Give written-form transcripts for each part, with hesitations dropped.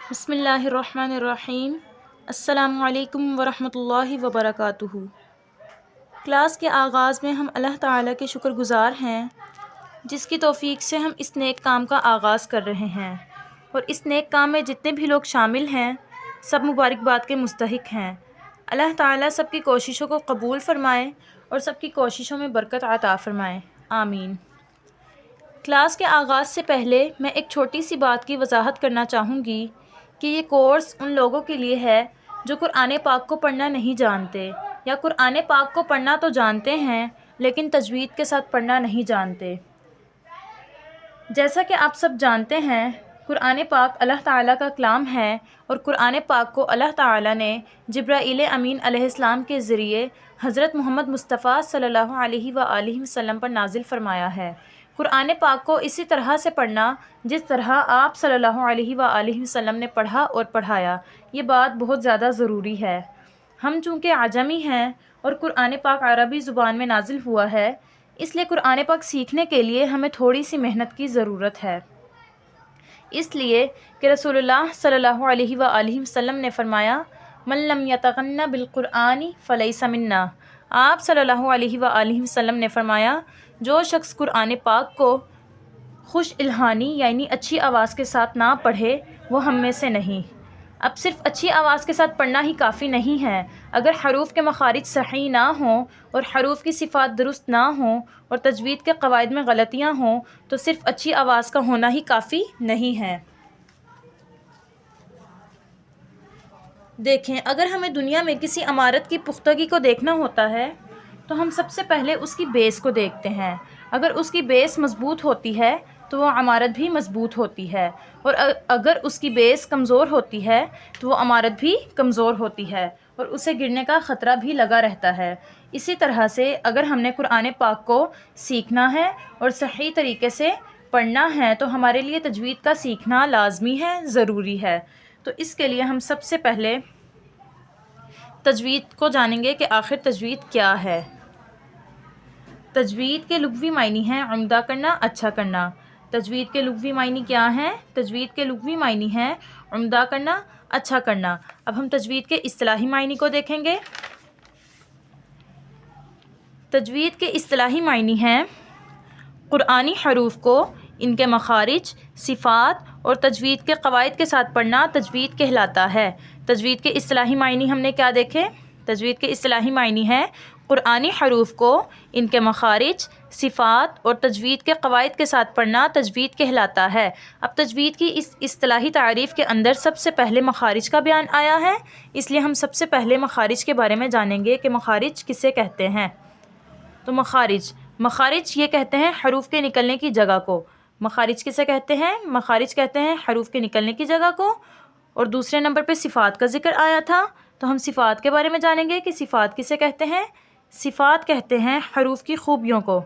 بسم اللہ الرحمن الرحیم۔ السلام علیکم ورحمۃ اللہ وبرکاتہ۔ کلاس کے آغاز میں ہم اللہ تعالیٰ کے شکر گزار ہیں جس کی توفیق سے ہم اس نیک کام کا آغاز کر رہے ہیں، اور اس نیک کام میں جتنے بھی لوگ شامل ہیں سب مبارکباد کے مستحق ہیں۔ اللہ تعالیٰ سب کی کوششوں کو قبول فرمائے اور سب کی کوششوں میں برکت عطا فرمائے، آمین۔ کلاس کے آغاز سے پہلے میں ایک چھوٹی سی بات کی وضاحت کرنا چاہوں گی کہ یہ کورس ان لوگوں کے لیے ہے جو قرآن پاک کو پڑھنا نہیں جانتے، یا قرآن پاک کو پڑھنا تو جانتے ہیں لیکن تجوید کے ساتھ پڑھنا نہیں جانتے۔ جیسا کہ آپ سب جانتے ہیں، قرآن پاک اللہ تعالیٰ کا کلام ہے، اور قرآن پاک کو اللہ تعالیٰ نے جبرائیل امین علیہ السلام کے ذریعے حضرت محمد مصطفیٰ صلی اللہ علیہ وآلہ وسلم پر نازل فرمایا ہے۔ قرآن پاک کو اسی طرح سے پڑھنا جس طرح آپ صلی اللہ علیہ وآلہ وسلم نے پڑھا اور پڑھایا، یہ بات بہت زیادہ ضروری ہے۔ ہم چونکہ عجمی ہیں اور قرآن پاک عربی زبان میں نازل ہوا ہے، اس لیے قرآن پاک سیکھنے کے لیے ہمیں تھوڑی سی محنت کی ضرورت ہے، اس لیے کہ رسول اللہ صلی اللہ علیہ وآلہ وسلم نے فرمایا من لم یتغن بالقرآن فلیس منا۔ آپ صلی اللہ علیہ وآلہ وسلم نے فرمایا جو شخص قرآن پاک کو خوش الہانی یعنی اچھی آواز کے ساتھ نہ پڑھے وہ ہم میں سے نہیں۔ اب صرف اچھی آواز کے ساتھ پڑھنا ہی کافی نہیں ہے، اگر حروف کے مخارج صحیح نہ ہوں اور حروف کی صفات درست نہ ہوں اور تجوید کے قواعد میں غلطیاں ہوں تو صرف اچھی آواز کا ہونا ہی کافی نہیں ہے۔ دیکھیں، اگر ہمیں دنیا میں کسی عمارت کی پختگی کو دیکھنا ہوتا ہے تو ہم سب سے پہلے اس کی بیس کو دیکھتے ہیں۔ اگر اس کی بیس مضبوط ہوتی ہے تو وہ عمارت بھی مضبوط ہوتی ہے، اور اگر اس کی بیس کمزور ہوتی ہے تو وہ عمارت بھی کمزور ہوتی ہے اور اسے گرنے کا خطرہ بھی لگا رہتا ہے۔ اسی طرح سے اگر ہم نے قرآن پاک کو سیکھنا ہے اور صحیح طریقے سے پڑھنا ہے تو ہمارے لیے تجوید کا سیکھنا لازمی ہے، ضروری ہے۔ تو اس کے لیے ہم سب سے پہلے تجوید کو جانیں گے کہ آخر تجوید کیا ہے۔ تجوید کے لغوی معنی ہیں عمدہ کرنا، اچھا کرنا۔ تجوید کے لغوی معنی کیا ہیں؟ تجوید کے لغوی معنی ہیں عمدہ کرنا، اچھا کرنا۔ اب ہم تجوید کے اصطلاحی معنی کو دیکھیں گے۔ تجوید کے اصطلاحی معنی ہیں قرآنی حروف کو ان کے مخارج، صفات اور تجوید کے قواعد کے ساتھ پڑھنا تجوید کہلاتا ہے۔ تجوید کے اصطلاحی معنی ہم نے کیا دیکھے؟ تجوید کے اصطلاحی معنی ہے قرآنی حروف کو ان کے مخارج، صفات اور تجوید کے قواعد کے ساتھ پڑھنا تجوید کہلاتا ہے۔ اب تجوید کی اس اصطلاحی تعریف کے اندر سب سے پہلے مخارج کا بیان آیا ہے، اس لیے ہم سب سے پہلے مخارج کے بارے میں جانیں گے کہ مخارج کسے کہتے ہیں۔ تو مخارج یہ کہتے ہیں حروف کے نکلنے کی جگہ کو۔ مخارج کسے کہتے ہیں؟ مخارج کہتے ہیں حروف کے نکلنے کی جگہ کو۔ اور دوسرے نمبر پہ صفات کا ذکر آیا تھا، تو ہم صفات کے بارے میں جانیں گے کہ صفات کسے کہتے ہیں۔ صفات کہتے ہیں حروف کی خوبیوں کو۔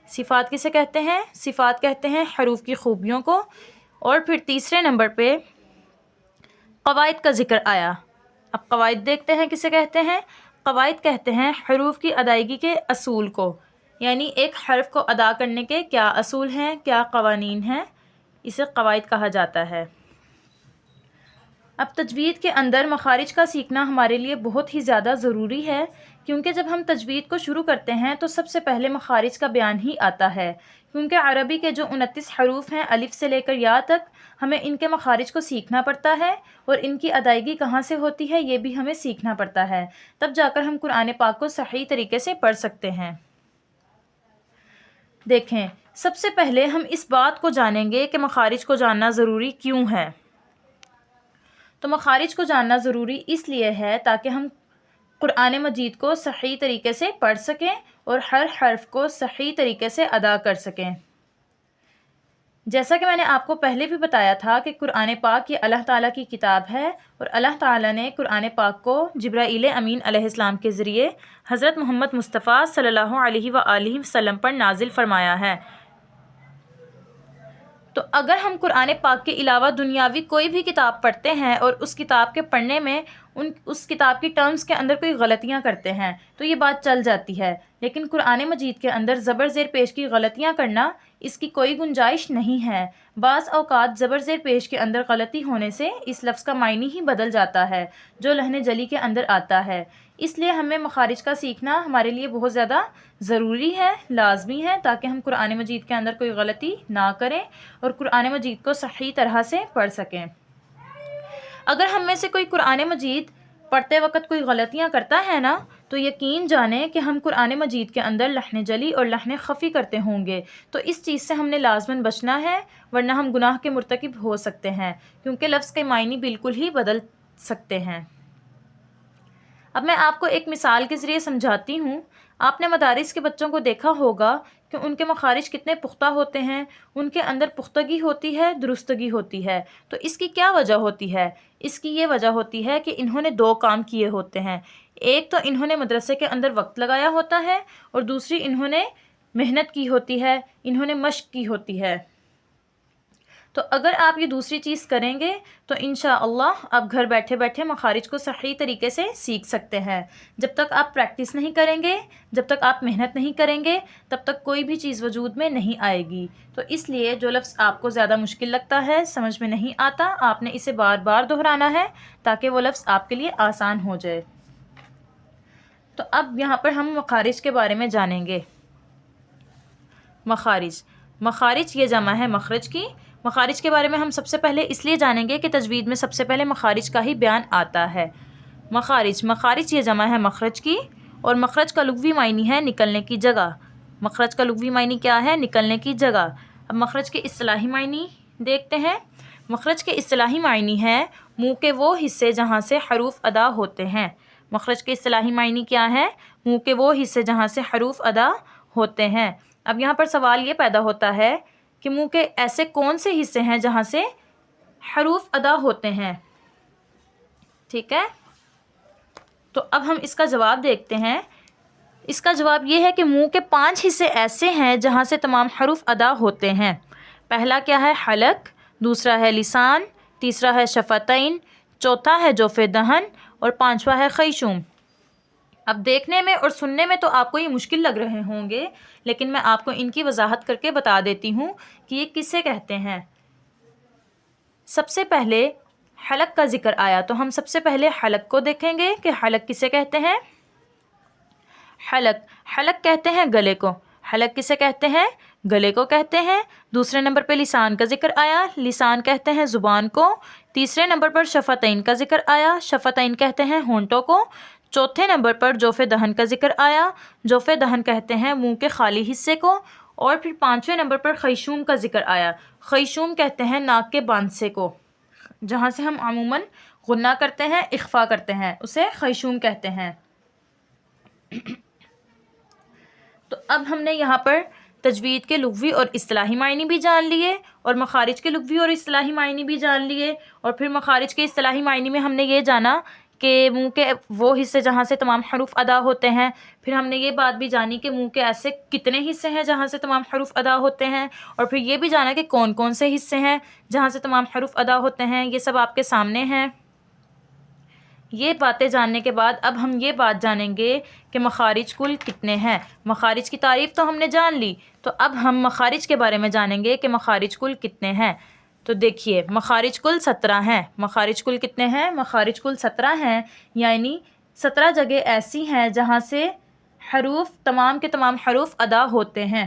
صفات کسے کہتے ہیں؟ صفات کہتے ہیں حروف کی خوبیوں کو۔ اور پھر تیسرے نمبر پہ قواعد کا ذکر آیا۔ اب قواعد دیکھتے ہیں کسے کہتے ہیں۔ قواعد کہتے ہیں حروف کی ادائیگی کے اصول کو، یعنی ایک حرف کو ادا کرنے کے کیا اصول ہیں، کیا قوانین ہیں، اسے قواعد کہا جاتا ہے۔ اب تجوید کے اندر مخارج کا سیکھنا ہمارے لیے بہت ہی زیادہ ضروری ہے، کیونکہ جب ہم تجوید کو شروع کرتے ہیں تو سب سے پہلے مخارج کا بیان ہی آتا ہے، کیونکہ عربی کے جو 29 حروف ہیں الف سے لے کر یا تک، ہمیں ان کے مخارج کو سیکھنا پڑتا ہے، اور ان کی ادائیگی کہاں سے ہوتی ہے یہ بھی ہمیں سیکھنا پڑتا ہے، تب جا کر ہم قرآن پاک کو صحیح طریقے سے پڑھ سکتے ہیں۔ دیکھیں، سب سے پہلے ہم اس بات کو جانیں گے کہ مخارج کو جاننا ضروری کیوں ہے۔ تو مخارج کو جاننا ضروری اس لیے ہے تاکہ ہم قرآن مجید کو صحیح طریقے سے پڑھ سکیں اور ہر حرف کو صحیح طریقے سے ادا کر سکیں۔ جیسا کہ میں نے آپ کو پہلے بھی بتایا تھا کہ قرآن پاک یہ اللہ تعالیٰ کی کتاب ہے، اور اللہ تعالیٰ نے قرآن پاک کو جبرائیل امین علیہ السلام کے ذریعے حضرت محمد مصطفیٰ صلی اللہ علیہ وآلہ وسلم پر نازل فرمایا ہے۔ تو اگر ہم قرآن پاک کے علاوہ دنیاوی کوئی بھی کتاب پڑھتے ہیں اور اس کتاب کے پڑھنے میں اس کتاب کی ٹرمز کے اندر کوئی غلطیاں کرتے ہیں تو یہ بات چل جاتی ہے، لیکن قرآن مجید کے اندر زبر زیر پیش کی غلطیاں کرنا اس کی کوئی گنجائش نہیں ہے۔ بعض اوقات زبر زیر پیش کے اندر غلطی ہونے سے اس لفظ کا معنی ہی بدل جاتا ہے جو لحن جلی کے اندر آتا ہے، اس لیے ہمیں مخارج کا سیکھنا ہمارے لیے بہت زیادہ ضروری ہے، لازمی ہے، تاکہ ہم قرآن مجید کے اندر کوئی غلطی نہ کریں اور قرآن مجید کو صحیح طرح سے پڑھ سکیں۔ اگر ہم میں سے کوئی قرآن مجید پڑھتے وقت کوئی غلطیاں کرتا ہے نا، تو یقین جانیں کہ ہم قرآن مجید کے اندر لحن جلی اور لحن خفی کرتے ہوں گے، تو اس چیز سے ہم نے لازماً بچنا ہے، ورنہ ہم گناہ کے مرتکب ہو سکتے ہیں، کیونکہ لفظ کے معنی بالکل ہی بدل سکتے ہیں۔ اب میں آپ کو ایک مثال کے ذریعے سمجھاتی ہوں۔ آپ نے مدارس کے بچوں کو دیکھا ہوگا کہ ان کے مخارج کتنے پختہ ہوتے ہیں، ان کے اندر پختگی ہوتی ہے، درستگی ہوتی ہے۔ تو اس کی کیا وجہ ہوتی ہے؟ اس کی یہ وجہ ہوتی ہے کہ انہوں نے دو کام کیے ہوتے ہیں۔ ایک تو انہوں نے مدرسے کے اندر وقت لگایا ہوتا ہے، اور دوسری انہوں نے محنت کی ہوتی ہے، انہوں نے مشق کی ہوتی ہے۔ تو اگر آپ یہ دوسری چیز کریں گے تو انشاءاللہ آپ گھر بیٹھے بیٹھے مخارج کو صحیح طریقے سے سیکھ سکتے ہیں۔ جب تک آپ پریکٹس نہیں کریں گے، جب تک آپ محنت نہیں کریں گے، تب تک کوئی بھی چیز وجود میں نہیں آئے گی۔ تو اس لیے جو لفظ آپ کو زیادہ مشکل لگتا ہے، سمجھ میں نہیں آتا، آپ نے اسے بار بار دہرانا ہے تاکہ وہ لفظ آپ کے لیے آسان ہو جائے۔ تو اب یہاں پر ہم مخارج کے بارے میں جانیں گے۔ مخارج یہ جمع ہے مخرج کی۔ مخارج کے بارے میں ہم سب سے پہلے اس لیے جانیں گے کہ تجوید میں سب سے پہلے مخارج کا ہی بیان آتا ہے۔ مخارج یہ جمع ہے مخرج کی، اور مخرج کا لغوی معنی ہے نکلنے کی جگہ۔ مخرج کا لغوی معنی کیا ہے؟ نکلنے کی جگہ۔ اب مخرج کے اصطلاحی معنی دیکھتے ہیں۔ مخرج کے اصطلاحی معنی ہے منہ کے وہ حصے جہاں سے حروف ادا ہوتے ہیں۔ مخرج کے اصطلاحی معنی کیا ہے؟ منہ کے وہ حصے جہاں سے حروف ادا ہوتے ہیں۔ اب یہاں پر سوال یہ پیدا ہوتا ہے کہ منہ کے ایسے کون سے حصے ہیں جہاں سے حروف ادا ہوتے ہیں؟ ٹھیک ہے، تو اب ہم اس کا جواب دیکھتے ہیں۔ اس کا جواب یہ ہے کہ منہ کے 5 حصے ایسے ہیں جہاں سے تمام حروف ادا ہوتے ہیں۔ پہلا کیا ہے؟ حلق، دوسرا ہے لسان، تیسرا ہے شفتین، چوتھا ہے جوف دہن، اور 5واں ہے خیشوم۔ اب دیکھنے میں اور سننے میں تو آپ کو یہ مشکل لگ رہے ہوں گے، لیکن میں آپ کو ان کی وضاحت کر کے بتا دیتی ہوں کہ یہ کسے کہتے ہیں۔ سب سے پہلے حلق کا ذکر آیا تو ہم سب سے پہلے حلق کو دیکھیں گے کہ حلق کسے کہتے ہیں۔ حلق کہتے ہیں گلے کو۔ حلق کسے کہتے ہیں؟ گلے کو کہتے ہیں۔ دوسرے نمبر پہ لسان کا ذکر آیا، لسان کہتے ہیں زبان کو۔ تیسرے نمبر پر شفتین کا ذکر آیا، شفتین کہتے ہیں ہونٹوں کو۔ چوتھے نمبر پر جوف دہن کا ذکر آیا، جوف دہن کہتے ہیں منہ کے خالی حصے کو۔ اور پھر 5ویں نمبر پر خیشوم کا ذکر آیا، خیشوم کہتے ہیں ناک کے باندھسے کو، جہاں سے ہم عموماً غنہ کرتے ہیں، اخفا کرتے ہیں، اسے خیشوم کہتے ہیں۔ تو اب ہم نے یہاں پر تجوید کے لغوی اور اصطلاحی معنی بھی جان لیے، اور مخارج کے لغوی اور اصطلاحی معنی بھی جان لیے، اور پھر مخارج کے اصطلاحی معنی میں ہم نے یہ جانا کہ منہ کے وہ حصے جہاں سے تمام حروف ادا ہوتے ہیں۔ پھر ہم نے یہ بات بھی جانی کہ منہ کے ایسے کتنے حصے ہیں جہاں سے تمام حروف ادا ہوتے ہیں، اور پھر یہ بھی جانا کہ کون کون سے حصے ہیں جہاں سے تمام حروف ادا ہوتے ہیں۔ یہ سب آپ کے سامنے ہیں۔ یہ باتیں جاننے کے بعد اب ہم یہ بات جانیں گے کہ مخارج کل کتنے ہیں۔ مخارج کی تعریف تو ہم نے جان لی، تو اب ہم مخارج کے بارے میں جانیں گے کہ مخارج کل کتنے ہیں۔ تو دیکھیے، مخارج کل 17 ہیں۔ مخارج کل کتنے ہیں؟ مخارج کل 17 ہیں، یعنی 17 جگہ ایسی ہیں جہاں سے حروف، تمام کے تمام حروف ادا ہوتے ہیں۔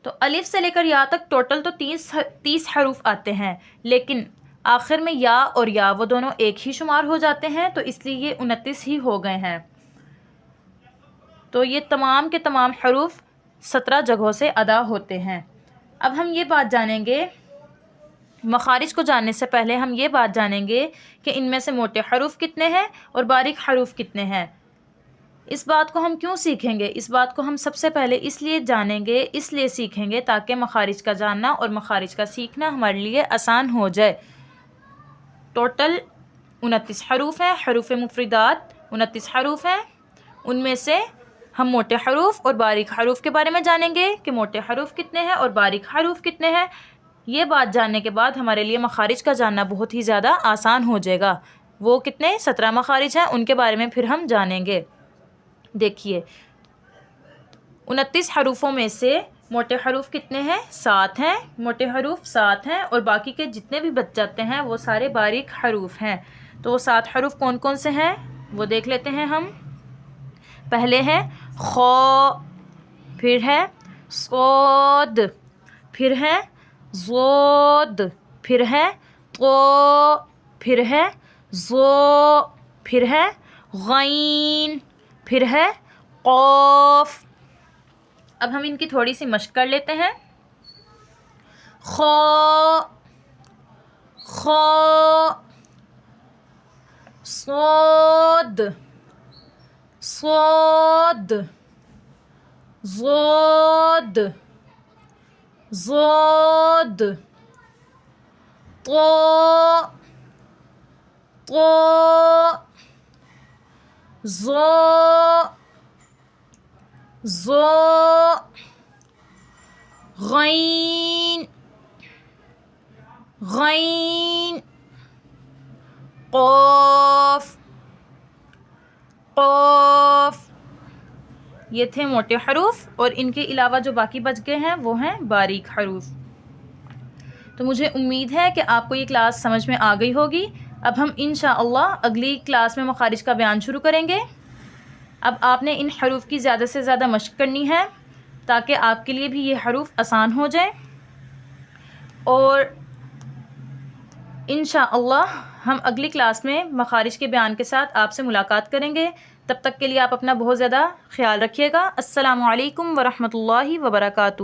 تو الف سے لے کر یا تک ٹوٹل تو 30 حروف آتے ہیں، لیکن آخر میں یا اور یا وہ دونوں ایک ہی شمار ہو جاتے ہیں، تو اس لیے یہ 29 ہی ہو گئے ہیں۔ تو یہ تمام کے تمام حروف 17 جگہوں سے ادا ہوتے ہیں۔ اب ہم یہ بات جانیں گے، مخارج کو جاننے سے پہلے ہم یہ بات جانیں گے کہ ان میں سے موٹے حروف کتنے ہیں اور باریک حروف کتنے ہیں۔ اس بات کو ہم کیوں سیکھیں گے؟ اس بات کو ہم سب سے پہلے اس لیے جانیں گے، اس لیے سیکھیں گے تاکہ مخارج کا جاننا اور مخارج کا سیکھنا ہمارے لیے آسان ہو جائے۔ ٹوٹل 29 حروف ہیں، حروف مفردات 29 حروف ہیں۔ ان میں سے ہم موٹے حروف اور باریک حروف کے بارے میں جانیں گے کہ موٹے حروف کتنے ہیں اور باریک حروف کتنے ہیں۔ یہ بات جاننے کے بعد ہمارے لیے مخارج کا جاننا بہت ہی زیادہ آسان ہو جائے گا۔ وہ کتنے 17 مخارج ہیں، ان کے بارے میں پھر ہم جانیں گے۔ دیکھیے 29 حروفوں میں سے موٹے حروف کتنے ہیں؟ 7 ہیں، موٹے حروف 7 ہیں، اور باقی کے جتنے بھی بچ جاتے ہیں وہ سارے باریک حروف ہیں۔ تو وہ 7 حروف کون کون سے ہیں وہ دیکھ لیتے ہیں ہم۔ پہلے ہے خ، پھر ہے صاد، پھر ہے ضاد، پھر ہے طا، پھر ہے ظا، پھر ہے غین، پھر ہے قاف۔ اب ہم ان کی تھوڑی سی مشق کر لیتے ہیں۔ خ، خ، صاد، صاد، ضاد، ضاد، طا، طا، ظا، ظا، غین، غین، قاف، قاف۔ یہ تھے موٹے حروف، اور ان کے علاوہ جو باقی بچ گئے ہیں وہ ہیں باریک حروف۔ تو مجھے امید ہے کہ آپ کو یہ کلاس سمجھ میں آ گئی ہوگی۔ اب ہم انشاءاللہ اگلی کلاس میں مخارج کا بیان شروع کریں گے۔ اب آپ نے ان حروف کی زیادہ سے زیادہ مشق کرنی ہے تاکہ آپ کے لیے بھی یہ حروف آسان ہو جائیں، اور انشاءاللہ ہم اگلی کلاس میں مخارج کے بیان کے ساتھ آپ سے ملاقات کریں گے۔ تب تک کے لیے آپ اپنا بہت زیادہ خیال رکھیے گا۔ السلام علیکم ورحمۃ اللہ وبرکاتہ۔